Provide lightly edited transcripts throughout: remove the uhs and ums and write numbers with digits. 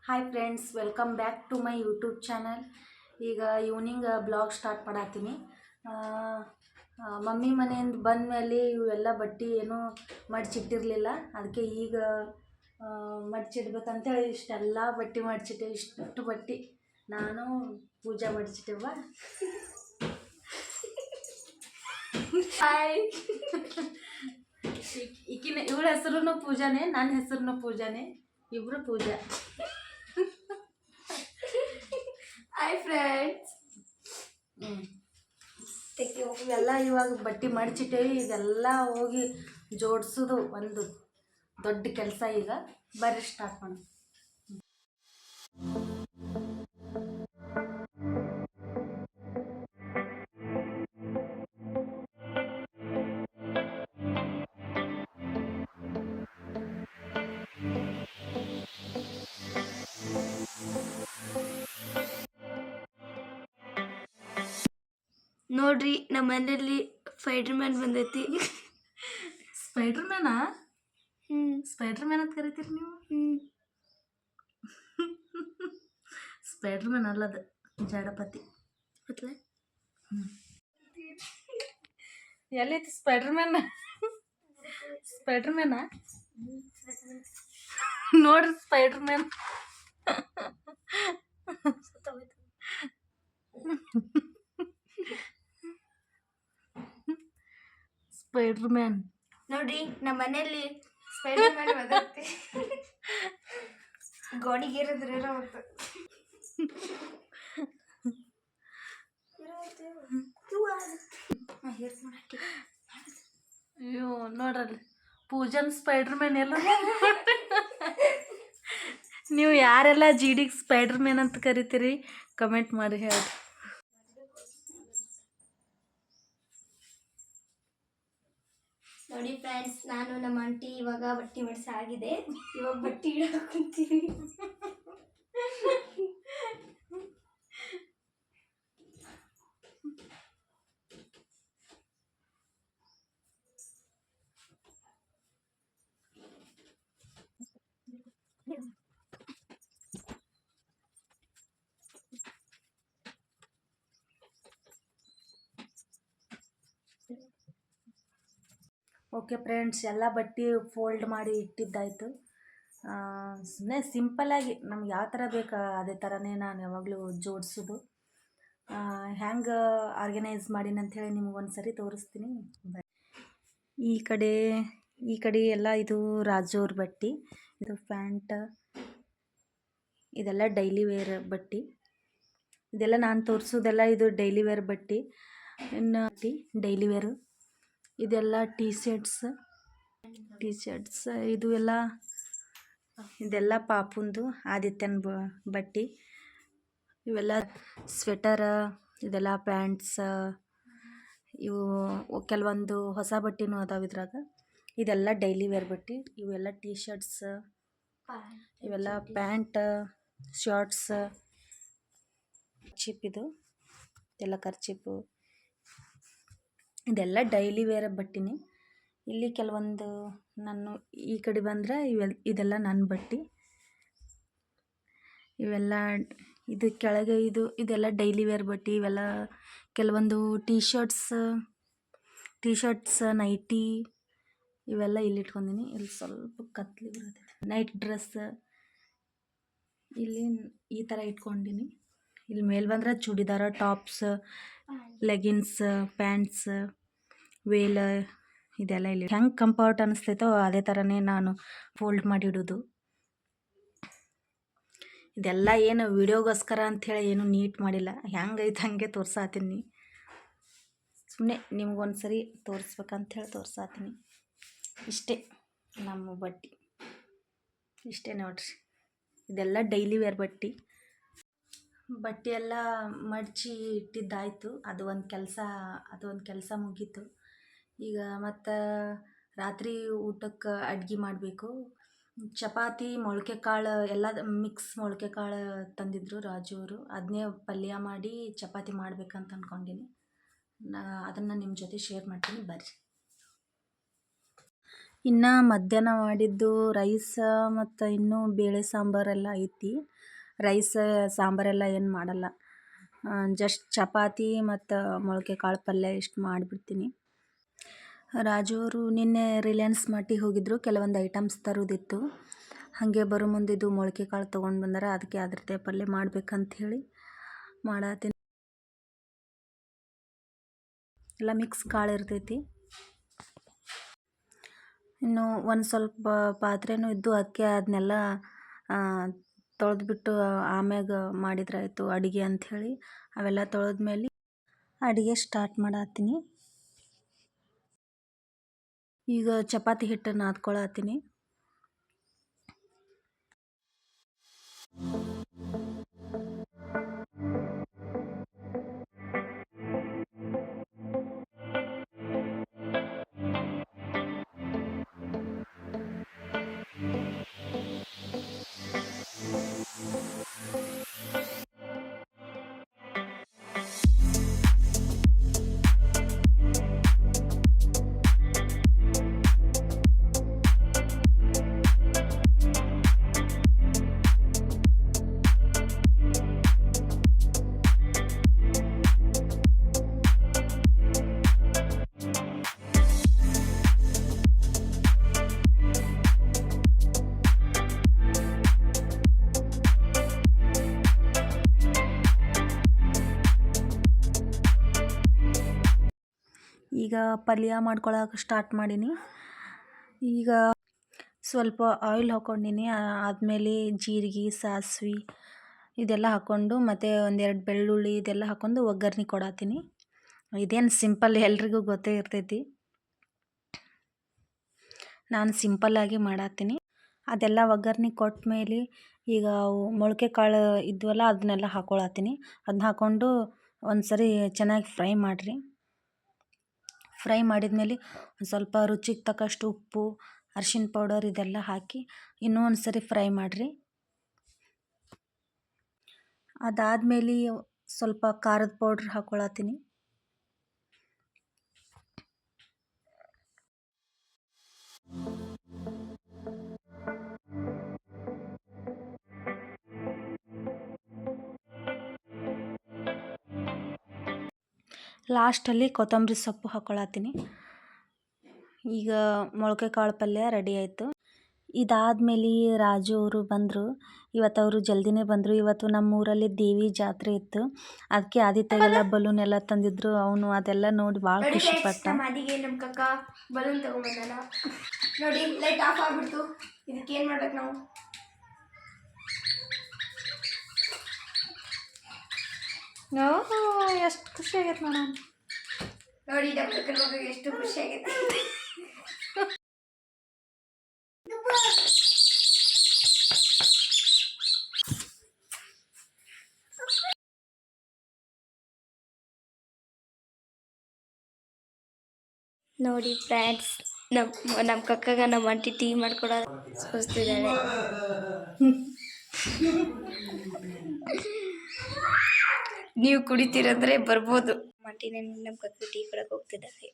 Hi friends, welcome back to my YouTube channel. ಈಗ evening blog start ಮಾಡತ್ತೀನಿ. Mummy ಮನೆಯಿಂದ ಬಂದ ಮೇಲೆ ಇವೆಲ್ಲ ಬಟ್ಟೆ ಏನೂ ಮಡಚಿಟ್ಟಿರಲಿಲ್ಲ. ಅದಕ್ಕೆ ಈಗ ಮಡಚಿಡ್ಬೇಕಂತೇಳಿ ಇಷ್ಟೆಲ್ಲ ಬಟ್ಟೆ ಮಡಚಿಟ್ಟೆ. ಇಷ್ಟು ಬಟ್ಟೆ ನಾನು ಪೂಜೆ ಮಡಚಿಟ್ಟೆವ. ಹಾಯ್. ಇವಳ ಹೆಸರು ಪೂಜಾನೇ, ನನ್ನ ಹೆಸರು ಪೂಜಾನೇ, ಇಬ್ಬರು ಪೂಜಾ. Hi friends. ಇವೆಲ್ಲ ಇವಾಗ ಬಟ್ಟೆ ಮಡಚಿಟ್ಟೇವಿ. ಇದೆಲ್ಲ ಹೋಗಿ ಜೋಡಿಸೋದು ಒಂದು ದೊಡ್ಡ ಕೆಲಸ. ಈಗ ಬರ್ರಿ ಸ್ಟಾರ್ಟ್ ಮಾಡೋಣ. ನೋಡ್ರಿ, ನಮ್ಮ ಮನೆಯಲ್ಲಿ ಸ್ಪೈಡರ್ ಮ್ಯಾನ್ ಬಂದೈತಿ. ಸ್ಪೈಡರ್ ಮ್ಯಾನಾ? ಸ್ಪೈಡರ್ ಮ್ಯಾನ್ ಅಂತ ಕರಿತೀರಿ ನೀವು? ಸ್ಪೈಡರ್ ಮ್ಯಾನ್ ಅಲ್ಲದ, ಜಡಪತಿ. ಎಲ್ಲೈತಿ ಸ್ಪೈಡರ್ ಮ್ಯಾನ್? ಸ್ಪೈಡರ್ ಮ್ಯಾನಾ? ನೋಡ್ರಿ ಸ್ಪೈಡರ್ ಮ್ಯಾನ್. ಸ್ಪೈಡರ್ ಮ್ಯಾನ್ ನೋಡ್ರಿ, ನಮ್ಮ ಮನೆಯಲ್ಲಿ ಸ್ಪೈಡರ್ ಮ್ಯಾನ್ ಬಂದೈತಿ. ಗೋಣಿಗೇರಿದ್ರೆ ಅಯ್ಯೋ, ನೋಡ್ರಲ್ಲಿ ಪೂಜನ್ ಸ್ಪೈಡರ್ ಮ್ಯಾನ್ ಎಲ್ಲ. ನೀವು ಯಾರೆಲ್ಲ ಜಿಡಿಗೆ ಸ್ಪೈಡರ್ ಮ್ಯಾನ್ ಅಂತ ಕರಿತೀರಿ ಕಮೆಂಟ್ ಮಾಡಿ ಹೇಳಿ. ನೋಡಿ ಫ್ರೆಂಡ್ಸ್, ನಾನು ನಮ್ಮ ಆಂಟಿ ಇವಾಗ ಬಟ್ಟೆ ಮಡ್ಸಾಗಿದೆ. ಇವಾಗ ಬಟ್ಟೆ ಇಡಕ್ ಕುಂತೀವಿ. ಓಕೆ ಫ್ರೆಂಡ್ಸ್, ಎಲ್ಲ ಬಟ್ಟೆ ಫೋಲ್ಡ್ ಮಾಡಿ ಇಟ್ಟಿದ್ದಾಯಿತು. ಸುಮ್ಮನೆ ಸಿಂಪಲ್ಲಾಗಿ ನಮ್ಗೆ ಯಾವ ಥರ ಬೇಕು ಅದೇ ಥರನೇ ನಾನು ಯಾವಾಗಲೂ ಜೋಡಿಸೋದು. ಹ್ಯಾಂಗೆ ಆರ್ಗನೈಸ್ ಮಾಡೀನಿ ಅಂಥೇಳಿ ನಿಮ್ಗೆ ಸರಿ ತೋರಿಸ್ತೀನಿ. ಈ ಕಡೆ ಎಲ್ಲ ಇದು ರಾಜೋರ್ ಬಟ್ಟೆ, ಇದು ಪ್ಯಾಂಟ್, ಇದೆಲ್ಲ ಡೈಲಿ ವೇರ್ ಬಟ್ಟೆ. ಇದೆಲ್ಲ ನಾನು ತೋರಿಸೋದೆಲ್ಲ ಇದು ಡೈಲಿ ವೇರ್ ಬಟ್ಟೆ. ಇನ್ನು ಡೈಲಿ ವೇರು ಇದೆಲ್ಲ ಟೀ ಶರ್ಟ್ಸ್. ಇದೆಲ್ಲ ಪಾಪುಂದು ಆದಿತ್ಯನ ಬಟ್ಟೆ. ಇವೆಲ್ಲ ಸ್ವೆಟರ್, ಇದೆಲ್ಲ ಪ್ಯಾಂಟ್ಸ್. ಇವು ಕೆಲವೊಂದು ಹೊಸ ಬಟ್ಟೆನೂ ಅದಾವೆ ಇದ್ರಾಗ. ಇದೆಲ್ಲ ಡೈಲಿ ವೇರ್ ಬಟ್ಟೆ. ಇವೆಲ್ಲ ಟೀ ಶರ್ಟ್ಸ್, ಇವೆಲ್ಲ ಪ್ಯಾಂಟ್, ಶಾರ್ಟ್ಸ್. ಕರ್ಚೀಪ್, ಇದೆಲ್ಲ ಕರ್ಚೀಪು. ಇದೆಲ್ಲ ಡೈಲಿ ವೇರ್ ಬಟ್ಟೆನೇ. ಇಲ್ಲಿ ಕೆಲವೊಂದು ನಾನು ಈ ಕಡೆ ಬಂದರೆ ಇದೆಲ್ಲ ನನ್ನ ಬಟ್ಟೆ. ಇವೆಲ್ಲ ಇದು ಕೆಳಗೆ ಇದೆಲ್ಲ ಡೈಲಿ ವೇರ್ ಬಟ್ಟೆ. ಇವೆಲ್ಲ ಕೆಲವೊಂದು ಟೀ ಶರ್ಟ್ಸ್, ನೈಟಿ ಇವೆಲ್ಲ ಇಲ್ಲಿ ಇಟ್ಕೊಂಡಿನಿ. ಇಲ್ಲಿ ಸ್ವಲ್ಪ ಕತ್ಲಿ ಬರುತ್ತೆ. ನೈಟ್ ಡ್ರೆಸ್ ಇಲ್ಲಿ ಈ ಥರ ಇಟ್ಕೊಂಡಿನಿ. ಇಲ್ಲಿ ಮೇಲೆ ಬಂದರೆ ಚೂಡಿದಾರ, ಟಾಪ್ಸ್, ಲೆಗಿನ್ಸ್, ಪ್ಯಾಂಟ್ಸ್, ವೇಲ್ ಇದೆಲ್ಲ ಇಲ್ಲಿ ಹೆಂಗೆ ಕಂಫರ್ಟ್ ಅನಿಸ್ತೈತೋ ಅದೇ ಥರನೇ ನಾನು ಫೋಲ್ಡ್ ಮಾಡಿಡೋದು. ಇದೆಲ್ಲ ಏನು ವಿಡಿಯೋಗೋಸ್ಕರ ಅಂಥೇಳಿ ಏನು ನೀಟ್ ಮಾಡಿಲ್ಲ. ಹೆಂಗೈತೆ ಹಾಗೆ ತೋರ್ಸಾತೀನಿ. ಸುಮ್ಮನೆ ನಿಮ್ಗೊಂದು ಸರಿ ತೋರಿಸ್ಬೇಕಂಥೇಳಿ ತೋರ್ಸಾತೀನಿ. ಇಷ್ಟೇ ನಮ್ಮ ಬಟ್ಟೆ, ಇಷ್ಟೇ ನೋಡ್ರಿ. ಇದೆಲ್ಲ ಡೈಲಿ ವೇರ್ ಬಟ್ಟೆ. ಎಲ್ಲ ಮಡಚಿ ಇಟ್ಟಿದ್ದಾಯಿತು. ಅದು ಒಂದು ಕೆಲಸ ಮುಗೀತು. ಈಗ ಮತ್ತು ರಾತ್ರಿ ಊಟಕ್ಕೆ ಅಡುಗೆ ಮಾಡಬೇಕು. ಚಪಾತಿ, ಮೊಳಕೆ ಕಾಳು ಎಲ್ಲ ಮಿಕ್ಸ್ ಮೊಳಕೆ ಕಾಳು ತಂದಿದ್ರು ರಾಜು ಅವರು. ಅದನ್ನೇ ಪಲ್ಯ ಮಾಡಿ ಚಪಾತಿ ಮಾಡ್ಬೇಕಂತ ಅಂದ್ಕೊಂಡಿನಿ. ಅದನ್ನು ನಿಮ್ಮ ಜೊತೆ ಶೇರ್ ಮಾಡ್ತೀನಿ, ಬರ್ರಿ. ಇನ್ನು ಮಧ್ಯಾಹ್ನ ಮಾಡಿದ್ದು ರೈಸ ಮತ್ತು ಇನ್ನೂ ಬೇಳೆ ಸಾಂಬಾರೆಲ್ಲ ಐತಿ. ರೈಸ್ ಸಾಂಬಾರೆಲ್ಲ ಏನು ಮಾಡಲ್ಲ, ಜಸ್ಟ್ ಚಪಾತಿ ಮತ್ತು ಮೊಳಕೆ ಕಾಳು ಪಲ್ಯ ಇಷ್ಟು ಮಾಡಿಬಿಡ್ತೀನಿ. ರಾಜು ಅವರು ನಿನ್ನೆ ರಿಲಯನ್ಸ್ ಮಾರ್ಟಿಗೆ ಹೋಗಿದ್ದರು, ಕೆಲವೊಂದು ಐಟಮ್ಸ್ ತರೋದಿತ್ತು. ಹಾಗೆ ಬರೋ ಮುಂದೆ ಇದು ಮೊಳಕೆ ಕಾಳು ತೊಗೊಂಡು ಬಂದಾರ, ಅದಕ್ಕೆ ಅದ್ರದ್ದೇ ಪಲ್ಯ ಮಾಡ್ಬೇಕಂತ ಹೇಳಿ ಮಾಡತ್ತೀನಿ. ಎಲ್ಲ ಮಿಕ್ಸ್ ಕಾಳು ಇರ್ತೈತಿ. ಇನ್ನು ಒಂದು ಸ್ವಲ್ಪ ಪಾತ್ರೆನೂ ಇದ್ದು ಅದಕ್ಕೆ ಅದನ್ನೆಲ್ಲ ತೊಳೆದ್ಬಿಟ್ಟು ಆಮ್ಯಾಗ ಮಾಡಿದ್ರಾಯ್ತು ಅಡುಗೆ ಅಂಥೇಳಿ ಅವೆಲ್ಲ ತೊಳೆದ್ಮೇಲೆ ಅಡುಗೆ ಸ್ಟಾರ್ಟ್ ಮಾಡತ್ತೀನಿ. ಈಗ ಚಪಾತಿ ಹಿಟ್ಟು ನಾದ್ಕೊಳತ್ತೀನಿ. ಈಗ ಪಲ್ಯ ಮಾಡ್ಕೊಳಕ್ಕೆ ಸ್ಟಾರ್ಟ್ ಮಾಡೀನಿ. ಈಗ ಸ್ವಲ್ಪ ಆಯಿಲ್ ಹಾಕ್ಕೊಂಡೀನಿ. ಆದಮೇಲೆ ಜೀರಿಗೆ, ಸಾಸಿವೆ ಇದೆಲ್ಲ ಹಾಕ್ಕೊಂಡು ಮತ್ತು ಒಂದೆರಡು ಬೆಳ್ಳುಳ್ಳಿ ಇದೆಲ್ಲ ಹಾಕ್ಕೊಂಡು ಒಗ್ಗರಣೆ ಕೊಡತ್ತೀನಿ. ಇದೇನು ಸಿಂಪಲ್, ಎಲ್ರಿಗೂ ಗೊತ್ತೇ ಇರ್ತೈತಿ. ನಾನು ಸಿಂಪಲ್ಲಾಗಿ ಮಾಡತ್ತೀನಿ. ಅದೆಲ್ಲ ಒಗ್ಗರಣೆ ಕೊಟ್ಟ ಮೇಲೆ ಈಗ ಅವು ಮೊಳಕೆ ಕಾಳು ಇದ್ವಲ್ಲ ಅದನ್ನೆಲ್ಲ ಹಾಕ್ಕೊಳತ್ತೀನಿ. ಅದನ್ನ ಹಾಕ್ಕೊಂಡು ಒಂದು ಸರಿ ಚೆನ್ನಾಗಿ ಫ್ರೈ ಮಾಡಿರಿ. ಫ್ರೈ ಮಾಡಿದ್ಮೇಲೆ ಒಂದು ಸ್ವಲ್ಪ ರುಚಿಗೆ ತಕ್ಕಷ್ಟು ಉಪ್ಪು, ಅರಿಶಿನ ಪೌಡರ್ ಇದೆಲ್ಲ ಹಾಕಿ ಇನ್ನೂ ಒಂದು ಸರಿ ಫ್ರೈ ಮಾಡಿರಿ. ಅದಾದಮೇಲೆ ಸ್ವಲ್ಪ ಖಾರದ ಪೌಡ್ರ್ ಹಾಕ್ಕೊಳತ್ತೀನಿ. ಲಾಸ್ಟಲ್ಲಿ ಕೊತ್ತಂಬರಿ ಸೊಪ್ಪು ಹಾಕ್ಕೊಳತ್ತೀನಿ. ಈಗ ಮೊಳಕೆ ಕಾಳು ಪಲ್ಯ ರೆಡಿ ಆಯಿತು. ಇದಾದಮೇಲೆ ರಾಜು ಅವರು ಬಂದರು. ಇವತ್ತು ಅವರು ಜಲ್ದಿನೇ ಬಂದರು. ಇವತ್ತು ನಮ್ಮ ಊರಲ್ಲಿ ದೇವಿ ಜಾತ್ರೆ ಇತ್ತು, ಅದಕ್ಕೆ ಆದಿತ್ಯಗೆಲ್ಲ ಬಲೂನ್ ಎಲ್ಲ ತಂದಿದ್ರು. ಅವನು ಅದೆಲ್ಲ ನೋಡಿ ಭಾಳ ಖುಷಿ ಪಟ್ಟ. ಮಾದಿಗೆ ನಮ್ಮ ಕಕ್ಕ ಬಲೂನ್ ತಗೊಂಡ್ಬಂದಲ್ಲ ನೋಡಿ. ಲೈಟ್ ಆಫ್ ಆಗ್ಬಿಡ್ತು. ಇದಕ್ಕೆ ಏನು ಮಾಡ್ಬೇಕು ನಾವು? ಎಷ್ಟು ಖುಷಿ ಆಗೈತೆ ನೋಡ ನೋಡಿ, ನಮ್ಮ ಕಕ್ಕನ ಮಗಳಿಗೆ ಎಷ್ಟು ಖುಷಿ ಆಗೈತೆ. ನೋಡಿ ಫ್ರೆಂಡ್ಸ್, ನಮ್ಮ ಕಕ್ಕಗ ನಮ್ಮ ಆಂಟಿ ಟೀ ಮಾಡ್ಕೊಡೋದು ಸೋಸ್ತಿದ್ದಾಳೆ. ನೀವು ಕುಡಿತೀರಂದ್ರೆ ಬರ್ಬೋದು. ಆಂಟಿ ನಮ್ಮ ಕಕ್ಕ ಟೀ ಕೊಡಕ್ಕೆ ಹೋಗ್ತಿದ್ದಾರೆ.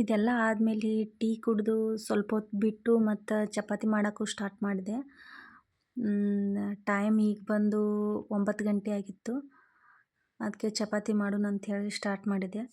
ಇದೆಲ್ಲ ಆದಮೇಲೆ ಟೀ ಕುಡಿದು ಸ್ವಲ್ಪ ಹೊತ್ತು ಬಿಟ್ಟು ಮತ್ತು ಚಪಾತಿ ಮಾಡೋಕ್ಕೂ ಸ್ಟಾರ್ಟ್ ಮಾಡಿದೆ. ಟೈಮ್ ಈಗ ಬಂದು 9 ಗಂಟೆ ಆಗಿತ್ತು. ಅದಕ್ಕೆ ಚಪಾತಿ ಮಾಡೋಣ ಅಂಥೇಳಿ ಸ್ಟಾರ್ಟ್ ಮಾಡಿದೆ.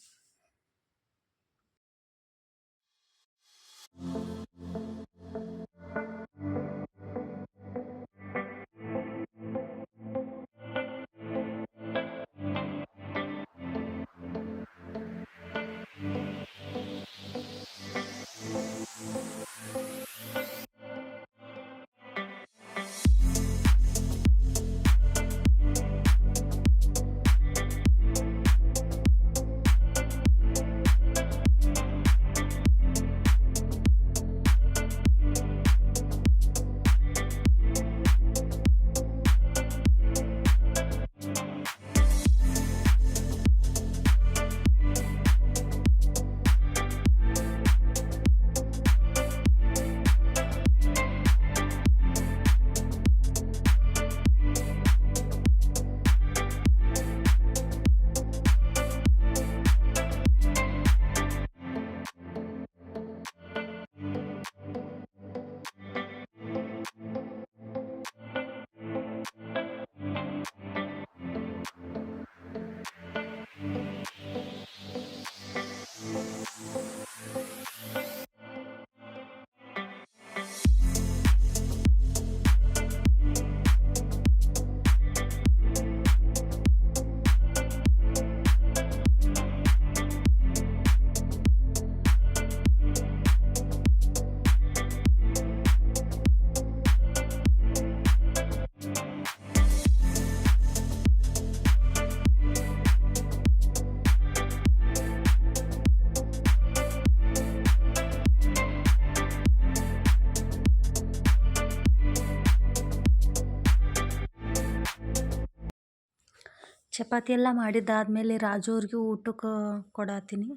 ಚಪಾತಿ ಎಲ್ಲ ಮಾಡಿದ್ದಾದಮೇಲೆ ರಾಜು ಅವ್ರಿಗೆ ಊಟಕ್ಕೆ ಕೊಡತ್ತೀನಿ.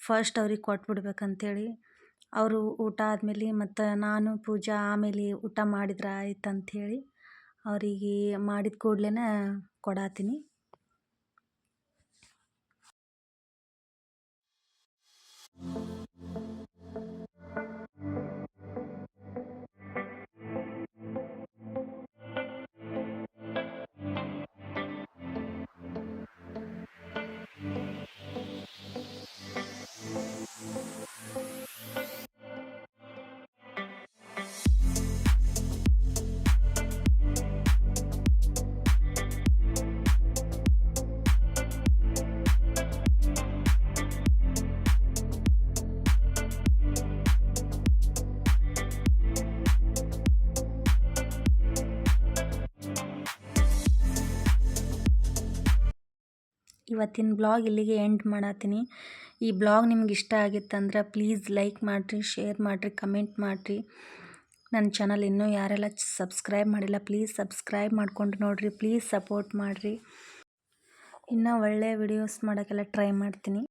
ಫಸ್ಟ್ ಅವ್ರಿಗೆ ಕೊಟ್ಬಿಡ್ಬೇಕಂತೇಳಿ ಅವರು ಊಟ ಆದಮೇಲೆ ಮತ್ತು ನಾನು ಪೂಜಾ ಆಮೇಲೆ ಊಟ ಮಾಡಿದ್ರೆ ಆಯ್ತಂಥೇಳಿ ಅವರಿಗೆ ಮಾಡಿದ ಕೂಡಲೇ ಕೊಡತ್ತೀನಿ. ಇವತ್ತಿನ ಬ್ಲಾಗ್ ಇಲ್ಲಿಗೆ ಎಂಡ್ ಮಾಡತ್ತೀನಿ. ಈ ಬ್ಲಾಗ್ ನಿಮ್ಗೆ ಇಷ್ಟ ಆಗಿತ್ತಂದ್ರೆ ಪ್ಲೀಸ್ ಲೈಕ್ ಮಾಡಿರಿ, ಶೇರ್ ಮಾಡಿರಿ, ಕಮೆಂಟ್ ಮಾಡಿರಿ. ನನ್ನ ಚಾನಲ್ ಇನ್ನೂ ಯಾರೆಲ್ಲ ಸಬ್ಸ್ಕ್ರೈಬ್ ಮಾಡಿಲ್ಲ ಪ್ಲೀಸ್ ಸಬ್ಸ್ಕ್ರೈಬ್ ಮಾಡ್ಕೊಂಡು ನೋಡಿರಿ. ಪ್ಲೀಸ್ ಸಪೋರ್ಟ್ ಮಾಡಿರಿ. ಇನ್ನೂ ಒಳ್ಳೆಯ ವಿಡಿಯೋಸ್ ಮಾಡೋಕ್ಕೆಲ್ಲ ಟ್ರೈ ಮಾಡ್ತೀನಿ.